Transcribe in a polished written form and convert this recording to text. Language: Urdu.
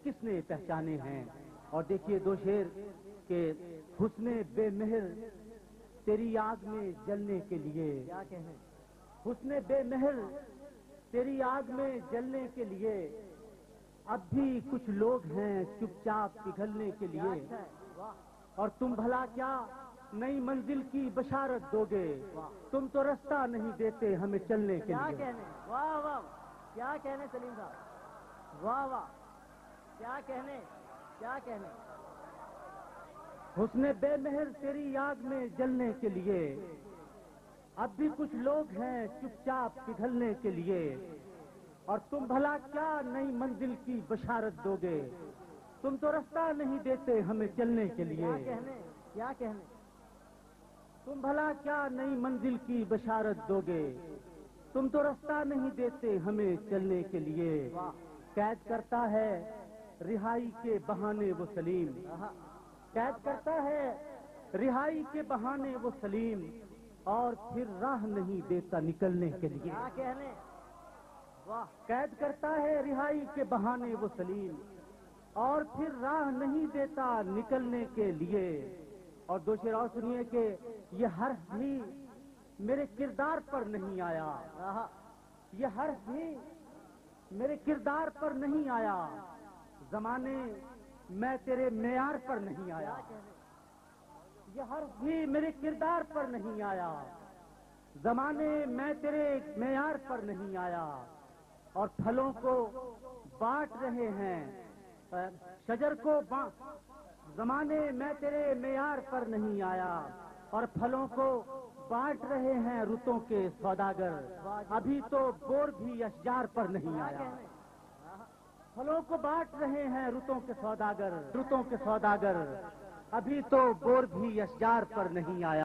کس نے پہچانے ہیں. اور دیکھیے دو شعر کہ حسن بے مہر تیری آگ میں جلنے کے لیے، کیا کہیں حسن بے مہر تیری آگ میں جلنے کے لیے، اب بھی کچھ لوگ ہیں چپ چاپ پگھلنے کے لیے. اچھا ہے. واہ اور تم بھلا کیا نئی منزل کی بشارت دو گے، تم تو رستہ نہیں دیتے ہمیں چلنے کے کیا لیے. کہنے. واہ واہ کیا کہنے سلیم صاحب. واہ واہ کیا کہنے کیا کہنے. حسن بے مہر تیری آگ میں جلنے کے لیے، اب بھی کچھ لوگ ہیں چپ چاپ پگھلنے کے لیے. اور تم بھلا کیا نئی منزل کی بشارت دو گے، تم تو رستہ نہیں دیتے ہمیں چلنے کے لیے. کیا کہنے کیا کہنے. تم بھلا کیا نئی منزل کی بشارت دو گے، تم تو رستہ نہیں دیتے ہمیں چلنے کے لیے. قید کرتا ہے رہائی کے بہانے وہ سلیم، قید کرتا ہے رہائی کے بہانے وہ سلیم، اور پھر راہ نہیں دیتا نکلنے کے لیے. کیا کہنے. واہ قید کرتا ہے رہائی کے بہانے وہ سلیم، اور پھر راہ نہیں دیتا نکلنے کے لیے. اور دو شعر اور سنیے کہ یہ حرف بھی میرے کردار پر نہیں آیا، یہ حرف بھی میرے کردار پر نہیں آیا، زمانے میں تیرے معیار پر نہیں آیا. یہ حرف بھی میرے کردار پر نہیں آیا، زمانے میں تیرے معیار پر نہیں آیا. اور پھلوں کو بانٹ رہے ہیں شجر کو زمانے میں تیرے معیار پر نہیں آیا. اور پھلوں کو بانٹ رہے ہیں رتوں کے سوداگر، ابھی تو بور بھی اشجار پر نہیں آیا. پھلوں کو بانٹ رہے ہیں رتوں کے سوداگر، رتوں کے سوداگر، ابھی تو بور بھی اشجار پر نہیں آیا.